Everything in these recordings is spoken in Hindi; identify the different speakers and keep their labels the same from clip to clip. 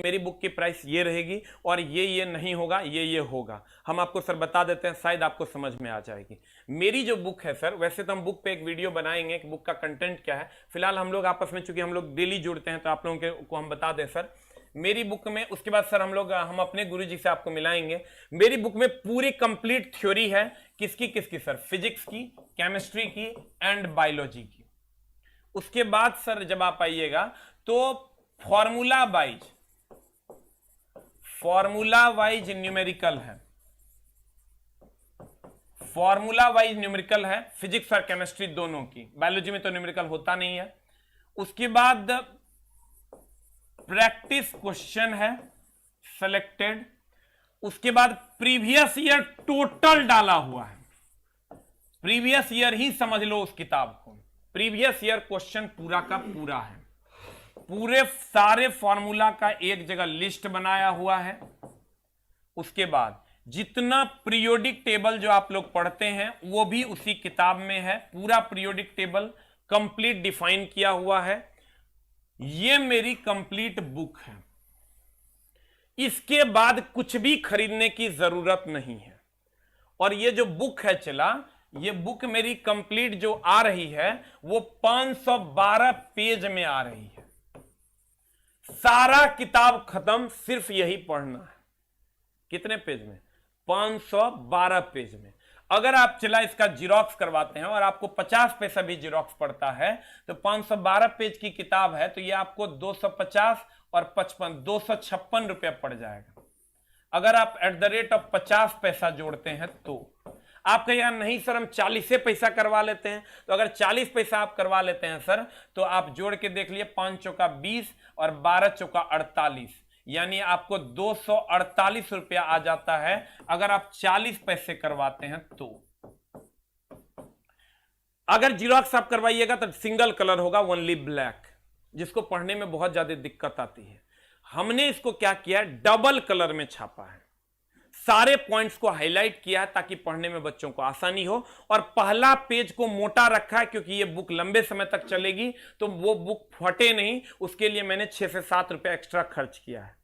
Speaker 1: मेरी बुक की प्राइस ये रहेगी और ये नहीं होगा, ये होगा। हम आपको सर बता देते हैं, शायद आपको समझ में आ जाएगी। मेरी जो बुक है सर, वैसे तो हम बुक पे एक वीडियो बनाएंगे कि बुक का कंटेंट क्या है। फिलहाल हम लोग आपस में, चूंकि हम लोग डेली जुड़ते हैं, तो आप लोगों को हम बता दें सर, मेरी बुक में, उसके बाद सर हम अपने गुरुजी से आपको मिलाएंगे। मेरी बुक में पूरी कंप्लीट थ्योरी है। किसकी सर? फिजिक्स की, केमिस्ट्री की एंड बायोलॉजी की। उसके बाद सर जब आप आइएगा तो फॉर्मूला वाइज न्यूमेरिकल है, फॉर्मूला वाइज न्यूमेरिकल है फिजिक्स और केमिस्ट्री दोनों की। बायोलॉजी में तो न्यूमेरिकल होता नहीं है। उसके बाद प्रैक्टिस क्वेश्चन है सेलेक्टेड। उसके बाद प्रीवियस ईयर टोटल डाला हुआ है, प्रीवियस ईयर ही समझ लो उस किताब को। प्रीवियस ईयर क्वेश्चन पूरा का पूरा है, पूरे सारे फॉर्मूला का एक जगह लिस्ट बनाया हुआ है। उसके बाद जितना पीरियोडिक टेबल जो आप लोग पढ़ते हैं वो भी उसी किताब में है, पूरा पीरियोडिक टेबल कंप्लीट डिफाइन किया हुआ है। ये मेरी कंप्लीट बुक है। इसके बाद कुछ भी खरीदने की जरूरत नहीं है। और ये जो बुक है चला, ये बुक मेरी कंप्लीट जो आ रही है वो 512 पेज में आ रही है। सारा किताब खत्म, सिर्फ यही पढ़ना है। कितने पेज में? 512 पेज में। अगर आप चला इसका जिरोक्स करवाते हैं और आपको 50 पैसा भी जिरोक्स पड़ता है तो 512 पेज की किताब है तो ये आपको 250 और 55 256 रुपया पड़ जाएगा। अगर आप @50 पैसा जोड़ते हैं तो आप कहिएगा नहीं सर हम 40 पैसा करवा लेते हैं, तो अगर 40 पैसा आप करवा लेते हैं सर तो आप जोड़ के देख लिए, 5 चौका 20 और 12 चौका 48, यानी आपको 248 रुपया आ जाता है अगर आप 40 पैसे करवाते हैं तो। अगर जिरोक्स आप करवाइएगा तो सिंगल कलर होगा, ओनली ब्लैक, जिसको पढ़ने में बहुत ज्यादा दिक्कत आती है। हमने इसको क्या किया, डबल कलर में छापा है, सारे पॉइंट्स को हाईलाइट किया है ताकि पढ़ने में बच्चों को आसानी हो। और पहला पेज को मोटा रखा है क्योंकि ये बुक लंबे समय तक चलेगी, तो वो बुक फटे नहीं, उसके लिए मैंने 6 से 7 रुपए एक्स्ट्रा खर्च किया है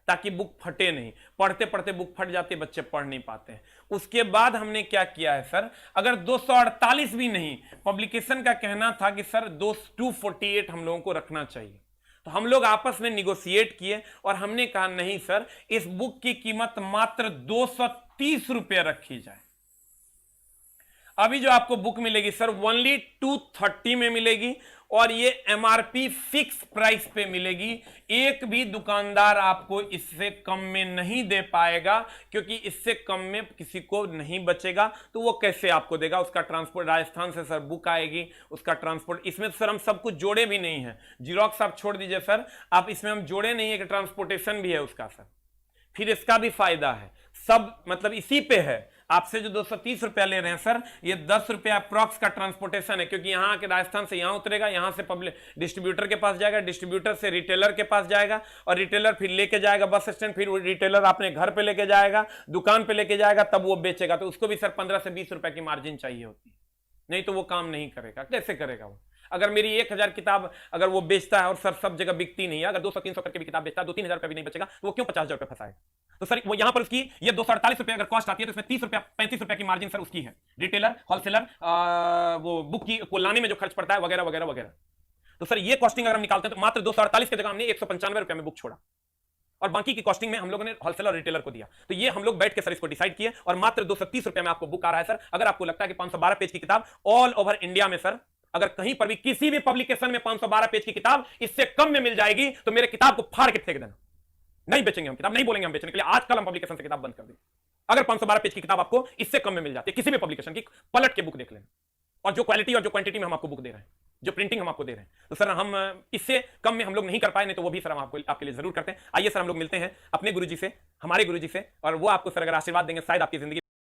Speaker 1: ताकि बुक फटे नहीं। पढ़ते पढ़ते बुक फट जाती, बच्चे पढ़ नहीं पाते हैं। उसके बाद हमने क्या किया है सर, अगर 248 भी नहीं, पब्लिकेशन का कहना था कि सर 248 हम लोगों को रखना चाहिए, तो हम लोग आपस में निगोशिएट किए और हमने कहा नहीं सर, इस बुक की कीमत मात्र 230 रुपये रखी जाए। अभी जो आपको बुक मिलेगी सर ओनली 230 में मिलेगी और ये MRP फिक्स प्राइस पे मिलेगी। एक भी दुकानदार आपको इससे कम में नहीं दे पाएगा, क्योंकि इससे कम में किसी को नहीं बचेगा। तो वो कैसे आपको देगा? उसका ट्रांसपोर्ट, राजस्थान से सर बुक आएगी, उसका ट्रांसपोर्ट, इसमें सर हम सब कुछ जोड़े भी नहीं है। जिरोक्स आप छोड़ दीजिए सर, आप इसमें हम जोड़े नहीं है कि ट्रांसपोर्टेशन भी है उसका सर, फिर इसका भी फायदा है। सब मतलब इसी पे है। आपसे जो 230 रुपया ले रहे हैं सर, ये 10 रुपया अप्रॉक्स का ट्रांसपोर्टेशन है, क्योंकि यहां के राजस्थान से यहां उतरेगा, यहां से पब्लिक डिस्ट्रीब्यूटर के पास जाएगा, डिस्ट्रीब्यूटर से रिटेलर के पास जाएगा और रिटेलर फिर लेके जाएगा बस स्टैंड, फिर रिटेलर अपने घर पे लेके जाएगा, दुकान पे लेके जाएगा, तब वो बेचेगा। तो उसको भी सर 15 से 20 रुपए की मार्जिन चाहिए होती है, नहीं तो वो काम नहीं करेगा। कैसे करेगा वो? अगर मेरी 1000 किताब अगर वो बेचता है और सर सब जगह बिकती नहीं है, अगर 200-300 करके भी किताब बेचता है, 2-3 हजार रुपए भी नहीं बचेगा, तो वो क्यों 50,000 रुपए फंसाएगा? तो सर वो यहां पर उसकी ये 248 रुपए अगर कॉस्ट आती है तो इसमें 30 रुपया 35 रुपए की मार्जिन सर उसकी है। रिटेलर, होलसेलर, वो बुक की को लाने में जो खर्च पड़ता है वगैरह वगैरह वगैरह। तो सर ये कॉस्टिंग अगर हम निकालते हैं तो मात्र 248 की जगह हमने 195 रुपए में बुक छोड़ा और बाकी की कॉस्टिंग में हम लोगों ने होलसेलर और रिटेलर को दिया। तो ये हम लोग बैठ के सर इसको डिसाइड किए और मात्र 230 रुपए में आपको बुक आ रहा है सर। अगर आपको लगता है कि 512 पेज की किताब ऑल ओवर इंडिया में सर अगर कहीं पर भी किसी भी पब्लिकेशन में 512 पेज की किताब इससे कम में मिल जाएगी तो मेरे किताब को फाड़ के फेंक देना। नहीं बेचेंगे हम किताब, नहीं बोलेंगे हम बेचने के लिए, आज कल हम पब्लिकेशन से किताब बंद कर देंगे। अगर 512 पेज की किताब आपको इससे कम में मिल जाती है किसी भी पब्लिकेशन की, पलट के बुक देख लेना। और जो क्वालिटी और जो क्वांटिटी में हम आपको बुक दे रहे हैं, जो प्रिंटिंग हम आपको दे रहे हैं, तो सर हम इससे कम में हम लोग नहीं कर पाए, नहीं तो वो भी सर हम आपके लिए जरूर करते हैं। आइए सर हम लोग मिलते हैं अपने गुरुजी से, हमारे गुरुजी से, और वो आपको सर अगर आशीर्वाद देंगे शायद आपकी जिंदगी